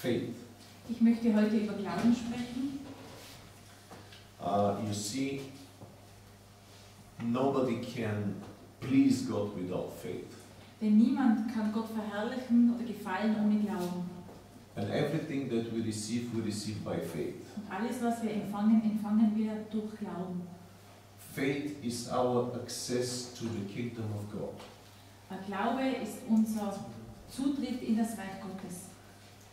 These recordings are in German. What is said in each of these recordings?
faith. Ich möchte heute über Glauben sprechen. You see, nobody can please God without faith. Denn niemand kann Gott verherrlichen oder gefallen ohne Glauben. And everything that we receive by faith. Und alles, was wir empfangen, empfangen wir durch Glauben. Faith is our access to the kingdom of God. Glaube ist unser Zutritt in das Reich Gottes.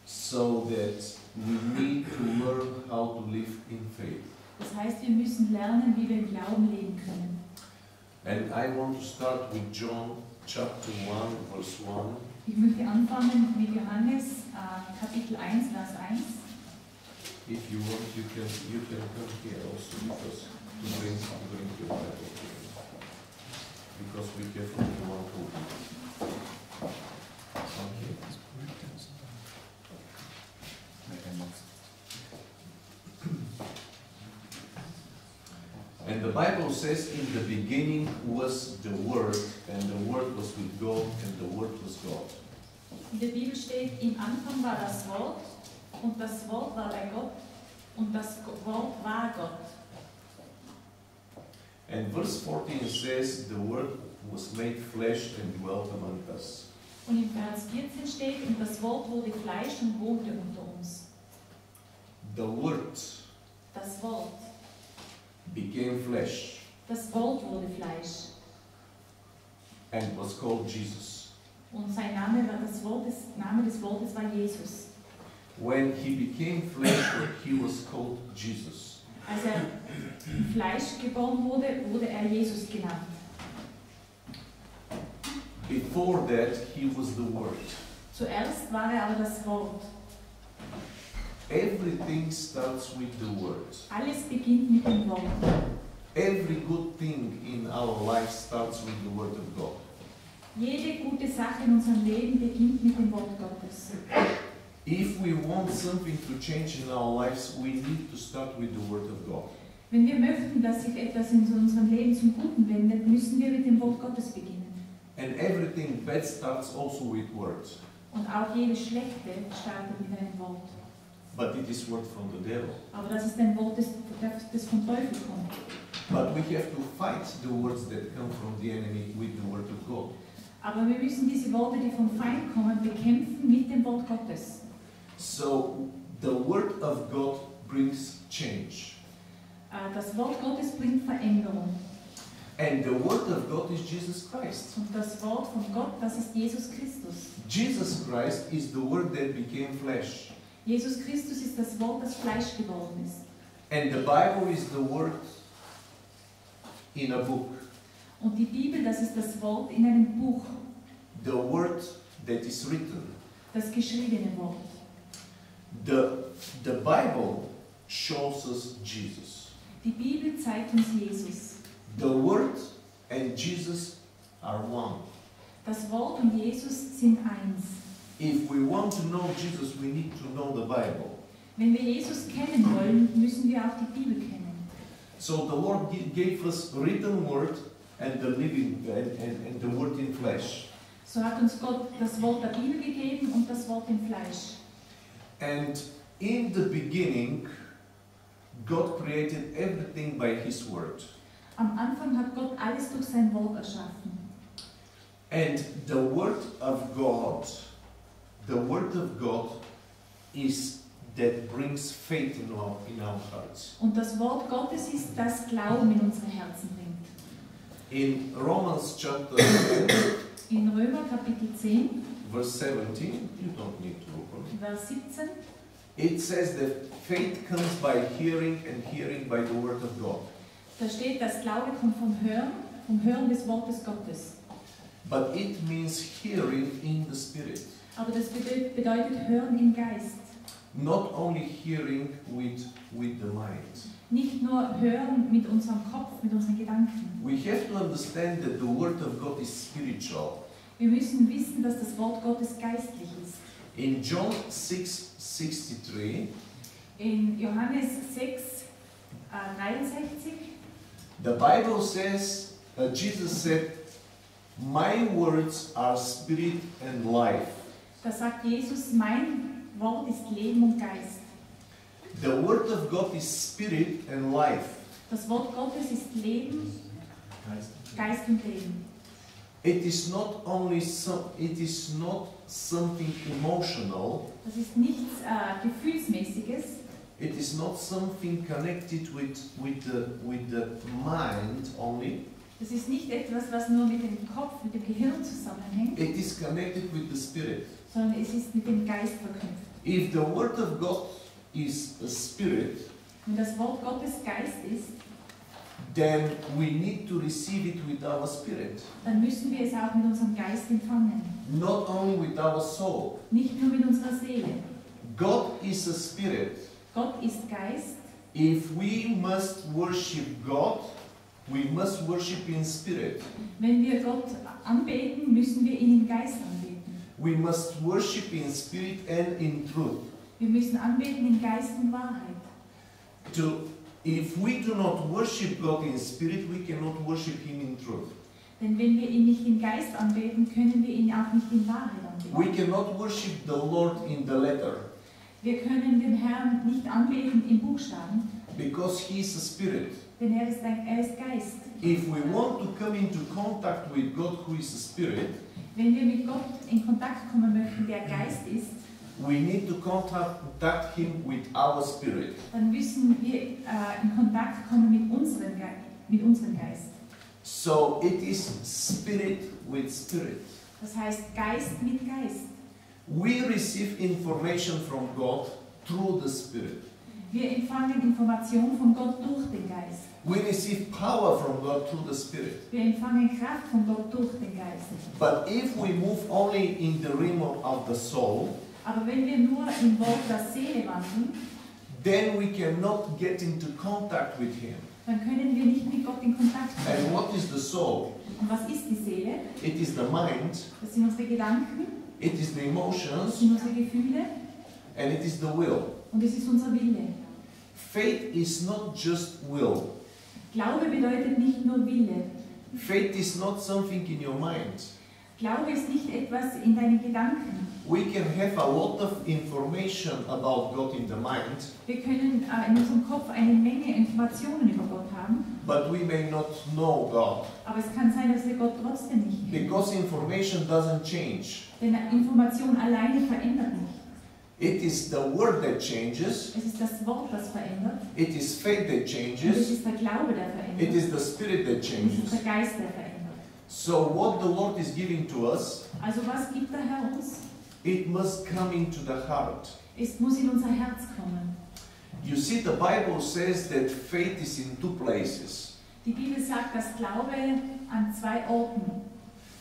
So that we need to learn how to live in faith. Das heißt, wir müssen lernen, wie wir im Glauben leben können. And I want to start with John chapter 1 verse 1. Ich möchte anfangen mit Johannes Kapitel 1, Vers 1. If you want, you can come here also because to bring your Bible here. Because we have only one copy. Okay. And the Bible says, in the beginning was the Word, and the Word was with God, and the Word was God. In der Bibel steht, im Anfang war das Wort, und das Wort war bei Gott, und das Wort war Gott. And verse 14 says, the Word was made flesh and dwelt among us. Und im Vers 14 steht, und das Wort wurde Fleisch und wohnte unter uns. The Word Das Wort. became flesh Das Wort wurde Fleisch. and was called Jesus. Und sein Name war Name des Wortes war Jesus. When he became flesh, he was called Jesus. Als im Fleisch geboren wurde, wurde er Jesus genannt. Before that, he was the Word. Zuerst war er aber das Wort. Everything starts with the Word. Alles beginnt mit dem Wort. Every good thing in our life starts with the Word of God. Jede gute Sache in unserem Leben beginnt mit dem Wort Gottes. If we want something to change in our lives, we need to start with the Word of God. Wenn wir möchten, dass sich etwas in unserem Leben zum Guten wendet, müssen wir mit dem Wort Gottes beginnen. And everything bad starts also with words. Und auch jedes Schlechte startet mit einem Wort. But it is word from the devil. Aber das ist ein Wort, das vom Teufel kommt. But we have to fight the words that come from the enemy with the word of God. Aber wir müssen diese Worte, die vom Feind kommen, bekämpfen mit dem Wort Gottes. So the word of God brings change. Das Wort Gottes bringt Veränderung. And the word of God is Jesus Christ. Und das Wort von Gott, das ist Jesus Christus. Jesus Christ is the word that became flesh. Jesus Christus ist das Wort, das Fleisch geworden ist. And the Bible is the word in a book. Und die Bibel, das ist das Wort in einem Buch, The word that is written. das geschriebene Wort. The Bible shows us Jesus. Die Bibel zeigt uns Jesus. The word and Jesus are one. Das Wort und Jesus sind eins. If we want to know Jesus, we need to know the Bible. Wenn wir Jesus kennen wollen, müssen wir auch die Bibel kennen. So the Lord gave us written word and the living and the word in flesh. So hat uns Gott das Wort der Bibel gegeben und das Wort im Fleisch. And in the beginning, God created everything by His word. Am Anfang hat Gott alles durch sein Wort erschaffen. And the word of God is that brings faith in our hearts. Und das Wort Gottes ist, das Glauben in unsere Herzen bringt. In Romans chapter 10, In Römer Kapitel 10, verse 17, you don't need to open Vers 17, it. It says that faith comes by hearing and hearing by the word of God. da steht, das Glaube kommt vom Hören des Wortes Gottes. But it means hearing in the Spirit. Aber das bedeutet Hören im Geist. Not only hearing with the mind. Nicht nur Hören mit unserem Kopf, mit unseren Gedanken. We have to understand that the word of God is spiritual. Wir müssen wissen, dass das Wort Gottes geistlich ist. In John 6:63, In Johannes 6, 63, the Bible says, Jesus said, "My words are spirit and life." da sagt Jesus, meine Wort ist Leben und Geist. The Word of God is spirit and life. Das Wort Gottes ist Leben, Geist und Leben. It is not something emotional. Das ist nichts Gefühlsmäßiges. It is not something connected with the mind only. Das ist nicht etwas, was nur mit dem Kopf, mit dem Gehirn zusammenhängt, It is connected with the spirit. sondern es ist mit dem Geist verknüpft. If the Word of God is a spirit, Wenn das Wort Gottes Geist ist, then we need to receive it with our spirit. dann müssen wir es auch mit unserem Geist empfangen. Not only with our soul. Nicht nur mit unserer Seele. God is a spirit. Gott ist Geist. If we must worship God, we must worship in spirit. Wenn wir Gott anbeten, müssen wir ihn im Geist anbeten. We must worship in spirit and in truth. Wir müssen anbeten in Geist und Wahrheit. If we do not worship God in spirit, we cannot worship Him in truth. Denn wenn wir ihn nicht im Geist anbeten, können wir ihn auch nicht in Wahrheit anbeten. We cannot worship the Lord in the letter, Wir können den Herrn nicht anbeten im Buchstaben, because He is a spirit. denn er ist Geist. If we want to come into contact with God who is a spirit, Wenn wir mit Gott in Kontakt kommen möchten, der Geist ist, we need to contact Him with our spirit. dann müssen wir in Kontakt kommen mit unserem Geist. So it is spirit with spirit. Das heißt Geist mit Geist. We receive information from God through the spirit. Wir empfangen Information von Gott durch den Geist. We receive power from God through the spirit. Wir empfangen Kraft von Gott durch den Geist. But if we move only in the realm of the soul, Aber wenn wir nur im Wort der Seele wandeln, then we cannot get into contact with Him. dann können wir nicht mit Gott in Kontakt And kommen. what is the soul? Und was ist die Seele? It is the mind, Das sind unsere Gedanken, it is the das emotions, sind unsere Gefühle and it is the will. und es ist unser Wille. Faith is not just will. Glaube bedeutet nicht nur Wille. Faith is not something in your mind. Glaube ist nicht etwas in deinen Gedanken. We can have a lot of information about God in the mind, Wir können in unserem Kopf eine Menge Informationen über Gott haben, but we may not know God. aber es kann sein, dass wir Gott trotzdem nicht kennen. Because information doesn't change. Denn Information alleine verändert nicht. It is the word that changes. Es ist das Wort, das verändert. It is faith that Und es changes. ist der Glaube, der It verändert. is the spirit that Und es ist changes. der Geist, der verändert. So what the Lord is giving to us, Also was gibt der Herr uns? it must come into the heart. Es muss in unser Herz kommen. You see, the Bible says that faith is in two places. Die Bibel sagt, dass Glaube an zwei Orten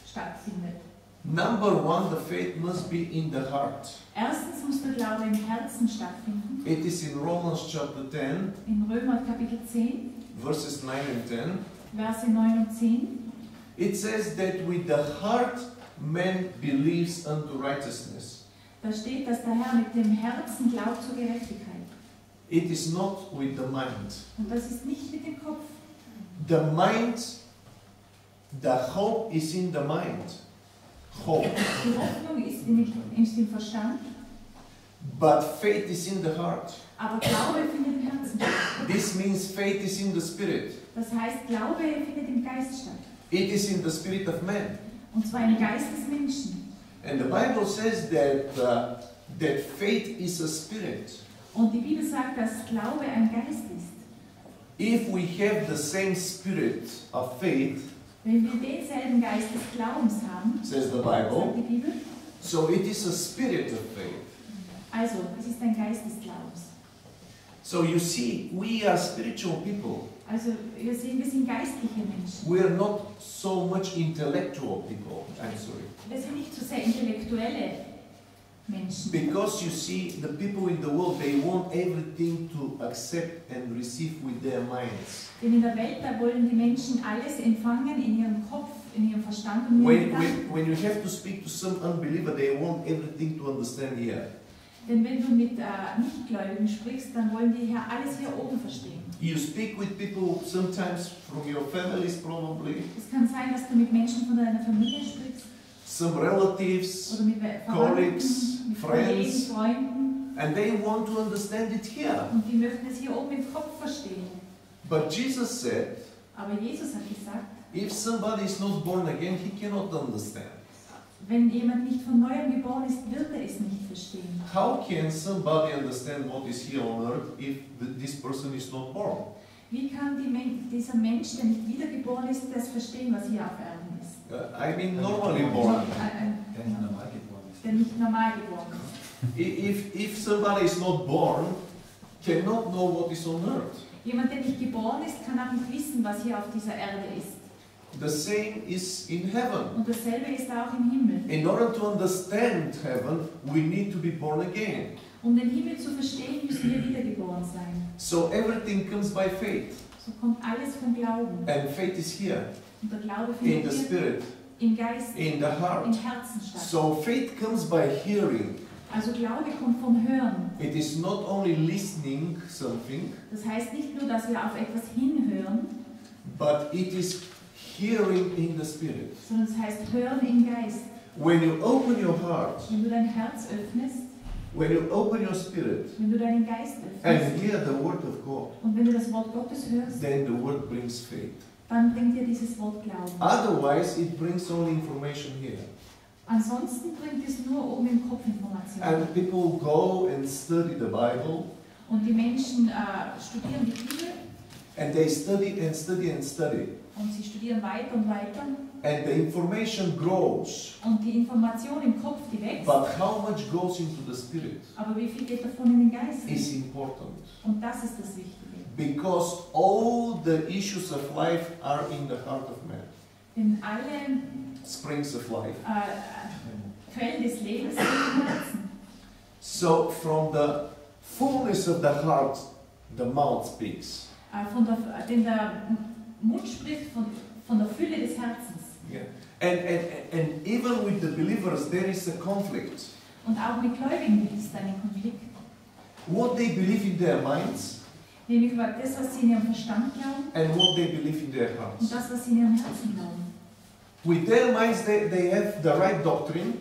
stattfindet. Number one, the faith must be in the heart. Erstens muss der Glaube im Herzen stattfinden. It is in Romans chapter 10, In Römer Kapitel 10, verses 9 and 10. Verse 9 und 10. It says that with the heart man believes unto righteousness. Da steht, dass der Herr mit dem Herzen glaubt zur Gerechtigkeit. It is not with the mind. Und das ist nicht mit dem Kopf. The mind, the hope is in the mind. Hope. Die Hoffnung ist im Verstand, But faith is in the heart. aber Glaube findet im Herzen statt. This means faith is in the spirit. Das heißt, Glaube findet im Geist statt. It is in the spirit of man. Und zwar im Geist des Menschen. And the Bible says that faith is a spirit. Und die Bibel sagt, dass Glaube ein Geist ist. If we have the same spirit of faith, Wenn wir denselben Geist des Glaubens haben, says the sagt Bible, die Bibel, so it is a spirit of faith. also es ist ein Geist des Glaubens. So you see, we are spiritual people. Also wir sehen, wir sind geistliche Menschen. We are not so much intellectual people, actually. Wir sind nicht so sehr intellektuelle Menschen. Because you see, the people in the world, they want everything to accept and receive with their minds. Denn in der Welt, da wollen die Menschen alles empfangen in ihrem Kopf, in ihrem Verstand und in ihren Gedanken. When you have to speak to some unbeliever, they want everything to understand here. Denn wenn du mit Nichtgläubigen sprichst, dann wollen die hier alles hier oben verstehen. You speak with people sometimes from your families probably, Es kann sein, dass du mit Menschen von deiner Familie sprichst some relatives, oder mit colleagues, Verwandten, mit Kollegen, friends. Freunden. And they want to understand it here. und die möchten es hier oben im Kopf verstehen. But Jesus said, Aber Jesus hat gesagt, if somebody is not born again, he cannot understand. wenn jemand nicht von Neuem geboren ist, wird er es nicht verstehen. How can somebody understand what is here on earth if this person is not born? Wie kann dieser Mensch, der nicht wiedergeboren ist, das verstehen, was hier auf Erden ist? I mean normally born. Der nicht normal geboren ist. Der nicht normal geboren ist. If somebody is not born, cannot know what is on earth. Jemand, der nicht geboren ist, kann auch nicht wissen, was hier auf dieser Erde ist. The same is in heaven. Und dasselbe ist auch im Himmel. In order to understand heaven, we need to be born again. Um den Himmel zu verstehen, müssen wir wiedergeboren sein. So everything comes by faith. So kommt alles vom Glauben. And faith is here, Und der Glaube in findet the hier spirit, im Geist, in the im heart. Herzen statt. So faith comes by hearing. Also Glaube kommt vom Hören. It is not only listening something, Das heißt nicht nur, dass wir auf etwas hinhören, but it is hearing in the spirit. sondern es heißt Hören im Geist. When you open your heart, Wenn du dein Herz öffnest, when you open your spirit wenn du deinen Geist and öffnest hear the word of God, und wenn du das Wort Gottes hörst, then the word brings faith. dann bringt dir dieses Wort Glauben. Otherwise, it brings only information here. Ansonsten bringt es nur oben im Kopf Informationen. And people go and study the Bible, Und die Menschen studieren die Bibel and they study and study and study. und sie studieren weiter und weiter. And the information grows. Und die Information im Kopf, die wächst. But how much goes into the spirit Aber wie viel geht davon in den Geist? is important. Und das ist das Wichtige. Because all the issues of life are in the heart of man. Denn alle Springs of life. Quellen des Lebens sind im Herzen. So from the fullness of the heart, the mouth speaks. Denn der Mund spricht von der Fülle des Herzens. Yeah. And even with the believers, there is a conflict. Und auch mit Gläubigen gibt es einen Konflikt. What they believe in their minds Nämlich über das, was sie in ihrem Verstand glauben and what they believe in their und hearts. das, was sie in ihrem Herzen glauben. With their minds, they have the right doctrine.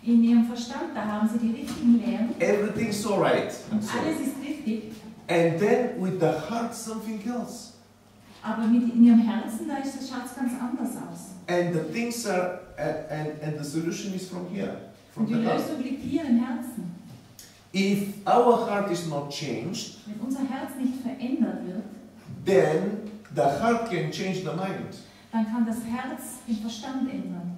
In ihrem Verstand, da haben sie die richtigen Lehren Everything's all right. und alles ist richtig. And then with the heart, something else. Aber in ihrem Herzen, da schaut es ganz anders aus. And the things are, and the solution is from here, from Und die the heart. Lösung liegt hier im Herzen. If our heart is not changed, Wenn unser Herz nicht verändert wird, then the heart can change the mind. dann kann das Herz den Verstand ändern.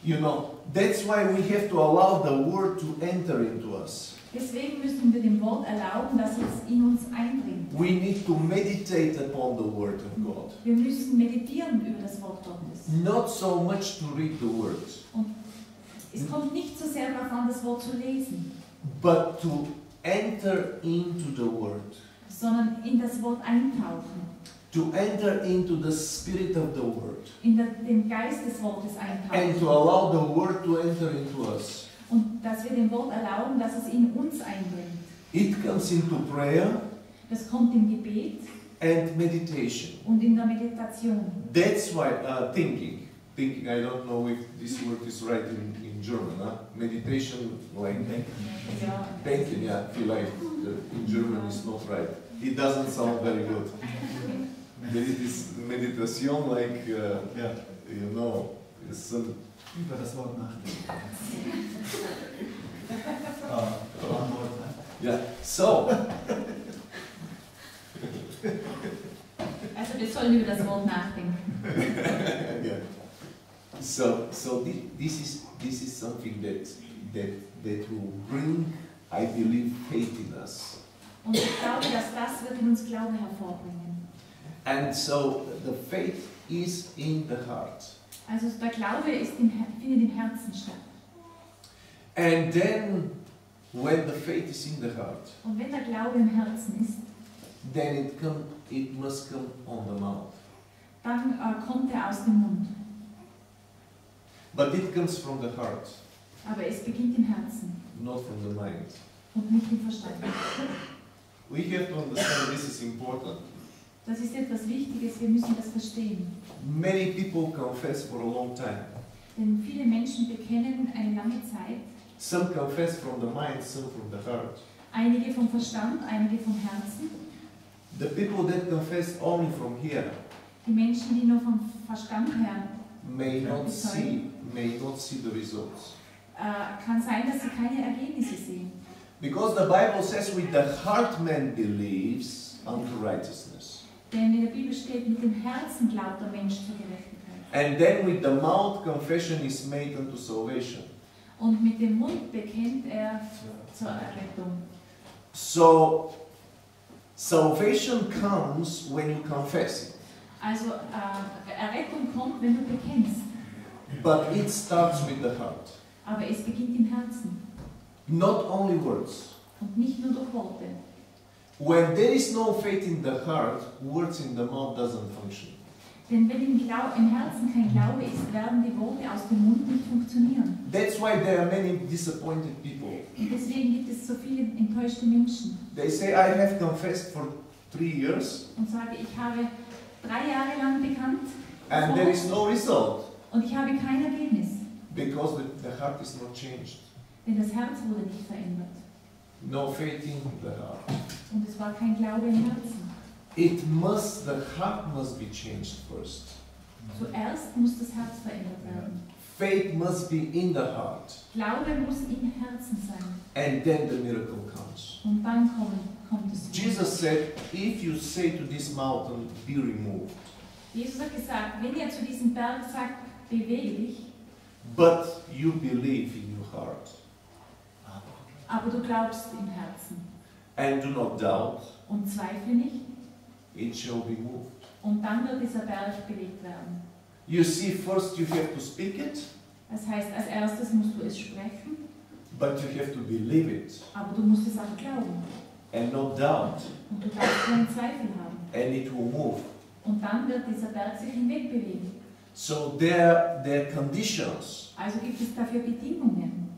You know, that's why we have to allow the word to enter into us. Deswegen müssen wir dem Wort erlauben, dass es in uns eindringt. We need to meditate upon the word of God. Wir müssen meditieren über das Wort Gottes. Not so much to read the word, Es kommt nicht so sehr darauf an, das Wort zu lesen, but to enter into the word. sondern in das Wort eintauchen, To enter into the spirit of the word. in den Geist des Wortes And eintauchen. to allow the word to enter into us. Und dass wir dem Wort erlauben, dass es in uns eindringt. It comes into prayer Das kommt im Gebet and meditation. und in der Meditation. That's why thinking. Thinking, I don't know if this word is right in German. Meditation, like Ja. denken, yeah, vielleicht in German is not right. It doesn't sound very good. It is meditation, like, you know, some. Über das Wort nachdenken. Wort, ne? Yeah, so. Also wir sollen über das Wort nachdenken. Yeah. So this is something that will bring, I believe, faith in us. Und ich glaube, dass das wird in uns Glaube hervorbringen. And so the faith is in the heart. Also der Glaube findet im Herzen statt. And then when the faith is in the heart, Und wenn der Glaube im Herzen ist, then it must come on the mouth. dann kommt er aus dem Mund. But it comes from the heart, Aber es beginnt im Herzen not from the mind. und nicht im Verstand. We have to understand this is important. Das ist etwas Wichtiges, wir müssen das verstehen. Many people confess for a long time. Denn viele Menschen bekennen eine lange Zeit. Some confess from the mind, some from the heart. Einige vom Verstand, einige vom Herzen. The people that confess only from here Die Menschen, die nur vom Verstand her, may not see the results. kann sein, dass sie keine Ergebnisse sehen. Because the Bible says with the heart man believes unto righteousness. Denn in der Bibel steht, mit dem Herzen glaubt der Mensch zur Gerechtigkeit. And then with the mouth confession is made unto salvation. Und mit dem Mund bekennt er zur Errettung. So salvation comes when you confess it. Also Errettung kommt, wenn du bekennst. But it starts with the heart. Aber es beginnt im Herzen Not only words. und nicht nur durch Worte. When there is no faith in the heart, words in the mouth doesn't function. Denn wenn im Herzen kein Glaube ist, werden die Worte aus dem Mund nicht funktionieren. That's why there are many disappointed people. Und deswegen gibt es so viele enttäuschte Menschen. They say, I have confessed for 3 years Und sage, ich habe 3 Jahre lang bekannt and there is no result und ich habe kein Ergebnis. because the heart is not changed. Denn das Herz wurde nicht verändert. No faith in the heart. Und es war kein Glaube im Herzen. The heart must be changed first. Zuerst muss das Herz verändert werden. Faith must be in the heart. Glaube muss im Herzen sein. And then the miracle comes. Und dann kommt es. Jesus said, if you say to this mountain, be removed, Jesus hat gesagt, wenn ihr zu diesem Berg sagt, bewege dich, but you believe in your heart, aber du glaubst im Herzen and do not doubt, und zweifle nicht, it shall be moved. und dann wird dieser Berg bewegt werden. You see, first you have to speak it, Das heißt, als erstes musst du es sprechen, but you have to believe it, aber du musst es auch glauben. and not doubt, Und du darfst keinen Zweifel haben. and it will move. Und dann wird dieser Berg sich hinwegbewegen. So there are conditions. Also gibt es dafür Bedingungen.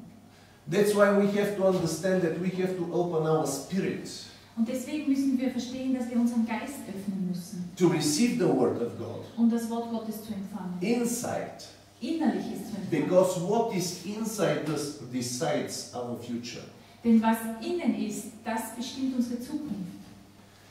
That's why we have to understand that we have to open our spirit Und deswegen müssen wir verstehen, dass wir unseren Geist öffnen müssen, to receive the word of God um das Wort Gottes zu empfangen. inside. Innerliches zu empfangen. Because what is inside us decides our future. Denn was innen ist, das bestimmt unsere Zukunft.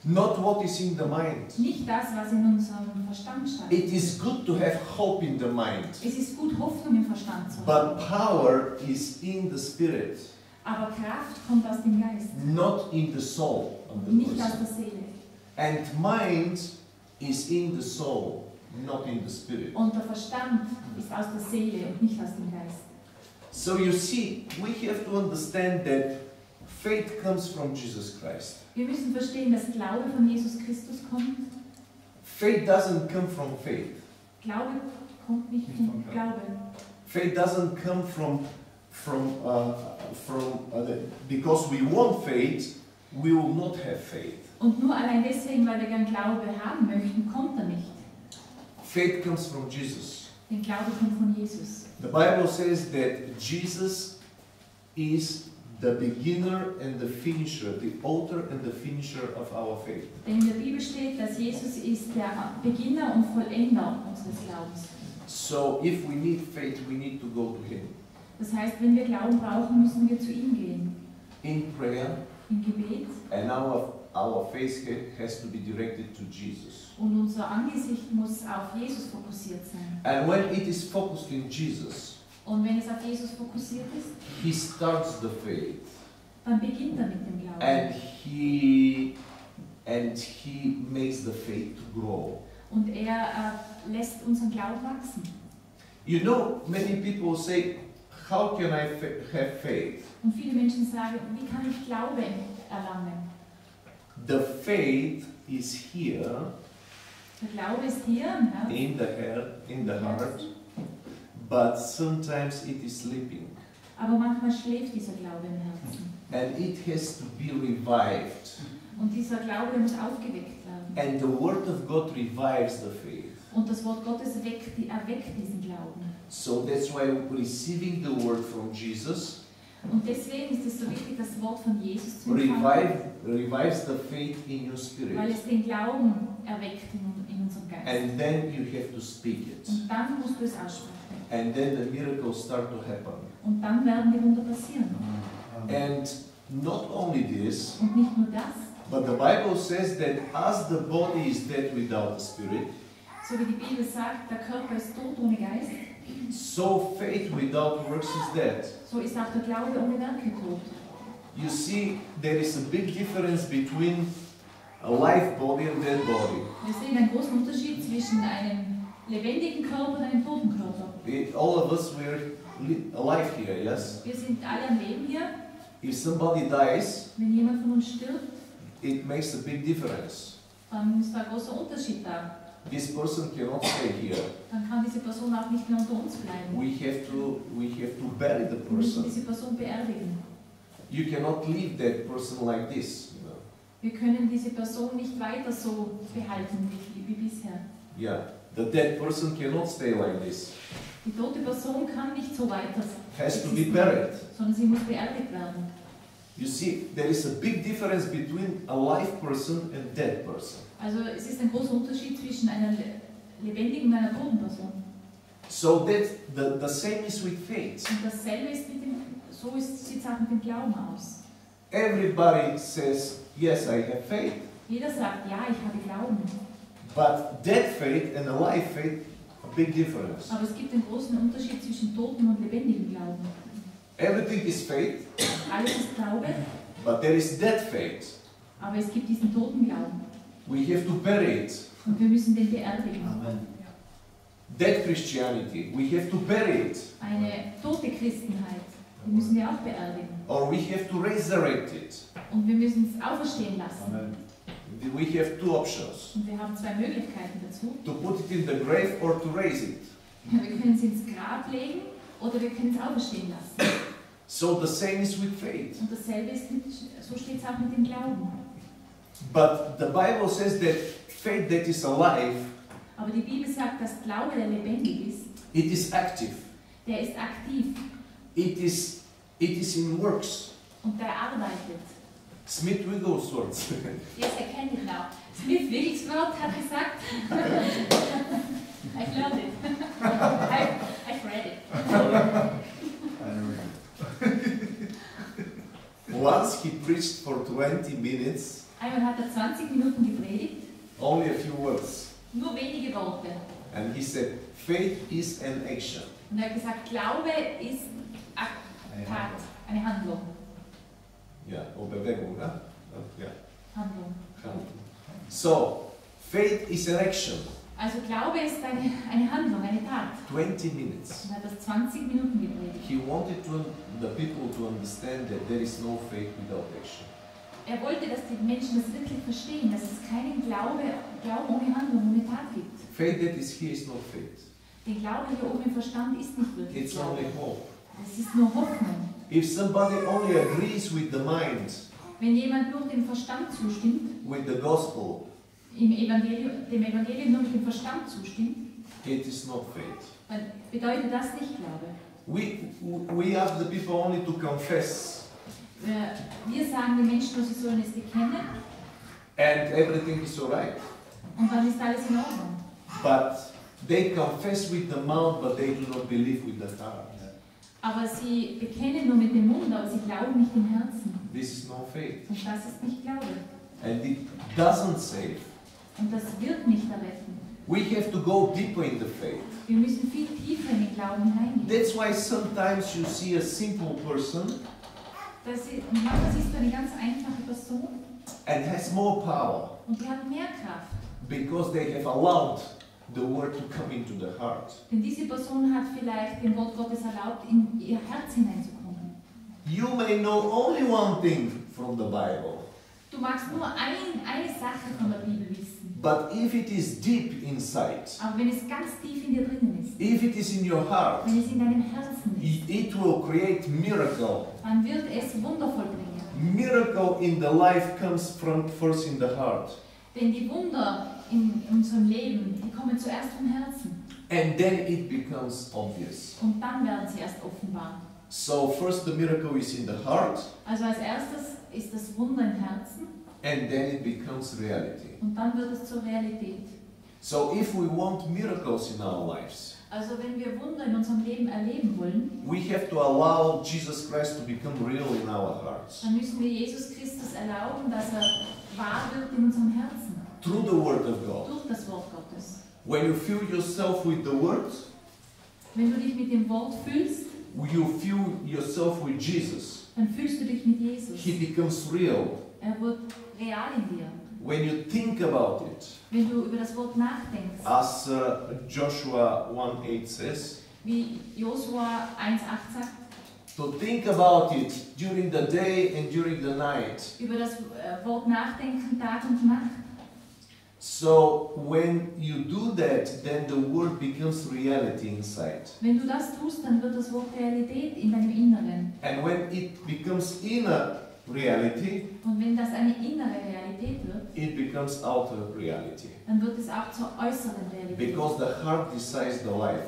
Not what is in the mind. Nicht das, was in unserem Verstand steht. It is good to have hope in the mind, Es ist gut, Hoffnung im Verstand zu haben. but power is in the spirit, Aber Kraft kommt aus dem Geist, not in the soul of the nicht aus person. der Seele. And mind is in the soul, not in the spirit. Und der Verstand ist aus der Seele und nicht aus dem Geist. So you see, we have to understand that faith comes from Jesus Christ. Wir müssen verstehen, dass Glaube von Jesus Christus kommt. Faith doesn't come from faith. Glaube kommt nicht vom Glauben. Faith doesn't come because we want faith, we will not have faith. Und nur allein deswegen, weil wir gern Glaube haben möchten, kommt er nicht. Faith comes from Jesus. Denn Glaube kommt von Jesus. The Bible says that Jesus is the beginner and the finisher, the author and the finisher of our faith. Denn in der Bibel steht, dass Jesus ist der Beginner und Vollender unseres Glaubens. So if we need faith, we need to go to Him. Das heißt, wenn wir Glauben brauchen, müssen wir zu ihm gehen. In prayer, Im Gebet. and our face has to be directed to Jesus. Und unser Angesicht muss auf Jesus fokussiert sein. And when it is focused in Jesus, Und wenn es auf Jesus fokussiert ist, He starts the faith, dann beginnt er mit dem Glauben. and He makes the faith to grow. Und er lässt unseren Glauben wachsen. You know, many people say, how can I have faith? Und viele Menschen sagen, wie kann ich Glaube erlangen? The faith is here Der Glaube ist hier im Herzen, in the heart, but sometimes it is sleeping, aber manchmal schläft dieser Glaube im Herzen. and it has to be revived. Und dieser Glaube muss aufgeweckt werden. And the Word of God revives the faith. Und das Wort Gottes erweckt diesen Glauben. So that's why receiving the Word from Jesus Und deswegen ist es so wichtig, das Wort von Jesus zu empfangen, revives the faith in your weil spirit. es den Glauben erweckt in unserem Geist. And then you have to speak it. Und dann musst du es aussprechen. And then the miracles start to happen. Und dann werden die Wunder passieren. And not only this, Und nicht nur das, but the Bible says that as the body is dead without the spirit, so wie die Bibel sagt, der Körper ist tot ohne Geist, so faith without works is dead. so ist auch der Glaube ohne Werke tot. You see, there is a big difference between a live body and dead body. Wir sehen einen großen Unterschied zwischen einem lebendigen Körper und einem toten Körper. All of us, we're alive here, yes? Wir sind alle am Leben hier. If somebody dies, Wenn jemand von uns stirbt, it makes a big difference. dann ist da ein großer Unterschied da. This person cannot stay here. Dann kann diese Person auch nicht mehr unter uns bleiben. We have to bury the Wir müssen person. diese Person beerdigen. You cannot leave that person like this. Wir können diese Person nicht weiter so behalten wie bisher. Yeah, the dead person cannot stay like this. Die tote Person kann nicht so weiter Has to be existieren, buried. sondern sie muss beerdigt werden. You see, there is a big difference between a live person and dead person. Also es ist ein großer Unterschied zwischen einer lebendigen und einer toten Person. So that the same is with faith. Und dasselbe ist sieht es auch mit dem Glauben aus. Everybody says, yes, I have faith. Jeder sagt, ja, ich habe Glauben. But dead faith and alive faith, a big difference. Aber es gibt einen großen Unterschied zwischen toten und lebendigem Glauben. Everything is faith, Alles ist Glaube, but there is dead faith. aber es gibt diesen toten Glauben. We have to bury it. Und wir müssen den beerdigen. Amen. Dead Christianity, we have to bury it. Eine tote Christenheit, die müssen wir auch beerdigen. Or we have to resurrect it. Und wir müssen es auferstehen lassen. Amen. We have two options. Und wir haben zwei Möglichkeiten dazu. To put it in the grave or to raise it. Wir können es ins Grab legen oder wir können es auferstehen lassen. So the same is with faith. Und dasselbe ist so steht es auch mit dem Glauben. But the Bible says that faith that is alive, Aber die Bibel sagt, dass Glaube, der lebendig ist, it is active. der ist aktiv It is in works. und der arbeitet. Smith Wigglesworth. Yes, I can it now. Smith Wigglesworth hat gesagt, I've learned it. I've read it. Once he preached for 20 minutes, Einmal hat er 20 Minuten gepredigt, only a few words. nur wenige Worte. And he said, faith is an action. Und er hat gesagt, Glaube ist Tat, eine Handlung. Yeah, or Bewegung, huh? Yeah. Handlung. So, faith is an action. Also Glaube ist eine Handlung, eine Tat. 20 minutes. Und er hat das 20 Minuten gepredigt. He wanted the people to understand that there is no faith without action. Er wollte, dass die Menschen das wirklich verstehen, dass es keinen Glauben ohne Handlung, ohne Tat gibt. Faith that is here is not faith. Der Glaube hier oben im Verstand ist nicht wirklich It's Glaube. only hope. Es ist nur Hoffnung. If somebody only agrees with the mind, Wenn jemand nur dem Verstand zustimmt, with the gospel, dem Evangelium nur mit dem Verstand zustimmt, it is not faith. dann bedeutet das nicht Glaube. We ask the people only to confess, Wir sagen den Menschen, nur sie sollen es bekennen and everything is alright. und dann ist alles in Ordnung. But they confess with the mouth, but they do not believe with the heart. Aber sie bekennen nur mit dem Mund, aber sie glauben nicht im Herzen. This is no faith. Und das ist nicht Glaube. And it doesn't save. Und das wird nicht erretten. We have to go deeper in the faith. Wir müssen viel tiefer in den Glauben hineingehen. That's why sometimes you see a simple person Manchmal siehst du eine ganz einfache Person and has more power und die hat mehr Kraft. because they have allowed the word to come into the heart. Denn diese Person hat vielleicht dem Wort Gottes erlaubt, in ihr Herz hineinzukommen. You may know only one thing from the Bible, Du magst nur eine Sache von der Bibel wissen. but if it is deep inside, Aber wenn es ganz tief in dir drinnen ist, if it is in your heart, wenn es in deinem Herzen ist, it will create miracle. dann wird es wundervoll bringen. Miracle in the life comes from first in the heart, Denn die Wunder in unserem Leben, die kommen zuerst vom Herzen. and then it becomes obvious. Und dann werden sie erst offenbar. So first the miracle is in the heart, Also als erstes ist das Wunder im Herzen and then it becomes reality. und dann wird es zur Realität. So if we want miracles in our lives, Also wenn wir Wunder in unserem Leben erleben wollen, we have to allow Jesus Christ to become real in our hearts. dann müssen wir Jesus Christus erlauben, dass er wahr wird in unserem Herzen. Through the Word of God. Durch das Wort Gottes. When you fill yourself with the Word, Wenn du dich mit dem Wort fühlst, you fill yourself with Jesus. dann fühlst du dich mit Jesus. He becomes real. Er wird real in dir. When you think about it, Wenn du über das Wort nachdenkst, as Joshua 1:8 says, wie Josua 1,8 sagt, to think about it during the day and during the night. über das Wort nachdenken Tag und Nacht. So when you do that, then the Word becomes reality inside. Wenn du das tust, dann wird das Wort Realität in deinem Inneren. And when it becomes inner reality, Und wenn das eine innere Realität wird, it becomes outer reality. dann wird es auch zur äußeren Realität. Because the heart decides the life.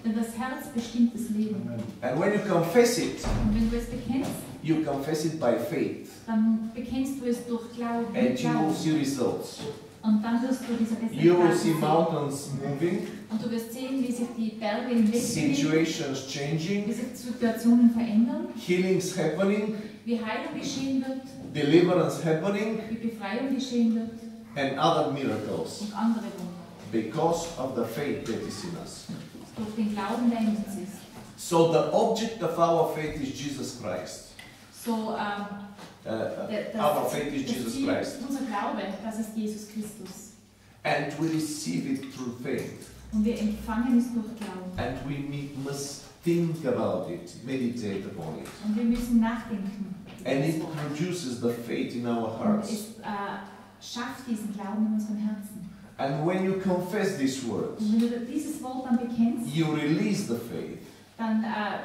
Denn das Herz bestimmt das Leben. Amen. And when you confess it, Und wenn du es bekennst, you confess it by faith. dann bekennst du es durch Glauben. And you will see results. Und dann wirst du diese You will Resultate see sehen. mountains moving, Und du wirst sehen, wie sich die Berge hinwegbewegen, situations wie changing, sich Situationen verändern, healings happening, wie Heilung geschehen wird, deliverance happening, wie Befreiung geschehen wird and other miracles. und andere Wunder. Because of the faith that is in us. Durch den Glauben, der in uns ist. So the object of our faith is Jesus Christ. So, Our faith is Jesus Ziel, Christ. unser Glaube, das ist Jesus Christus. And we receive it through faith. Und wir empfangen es durch Glauben. And we must think about it, meditate upon it. Und wir müssen nachdenken. über And das it Wort. produces the faith in our Und hearts. es schafft diesen Glauben in unserem Herzen. And when you confess these words, Und wenn du dieses Wort dann bekennst, you release the faith. dann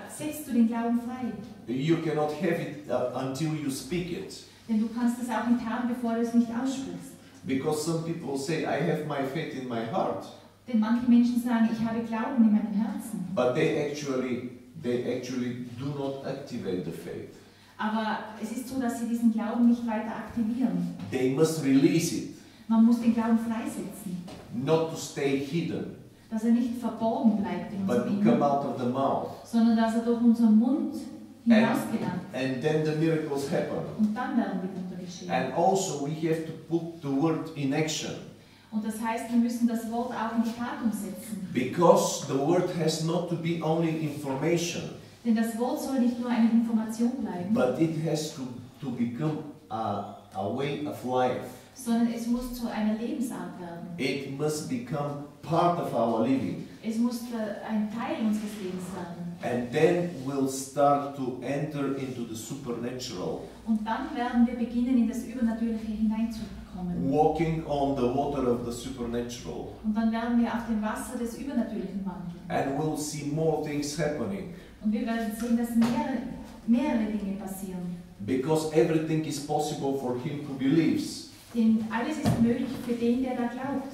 setzt du den Glauben frei. You cannot have it until you speak it. Denn du kannst es auch nicht haben, bevor du es nicht aussprichst. Because some people say, I have my faith in my heart. Denn manche Menschen sagen, ich habe Glauben in meinem Herzen. But they actually do not activate the faith. Aber es ist so, dass sie diesen Glauben nicht weiter aktivieren. They must release it, Man muss den Glauben freisetzen, not to stay hidden, dass er nicht verborgen bleibt in but unserem to come Inneren, out of the mouth. sondern dass er durch unseren Mund hinausgelangt. And then the miracles happen. Und dann werden die Wunder geschehen. And also we have to put the word in action. Und das heißt, wir müssen das Wort auch in die Tat umsetzen. Because the word has not to be only information, Denn das Wort soll nicht nur eine Information bleiben, but it has to become a way of life. sondern es muss zu einer Lebensart werden. It must become part of our living. Es muss ein Teil unseres Lebens werden. And then we'll start to enter into the supernatural, Und dann werden wir beginnen, in das Übernatürliche hineinzukommen. walking on the water of the supernatural. Und dann werden wir auf dem Wasser des Übernatürlichen wandeln. And we'll see more things happening. Und wir werden sehen, dass mehrere Dinge passieren. Because everything is possible for him who believes. Denn alles ist möglich für den, der da glaubt.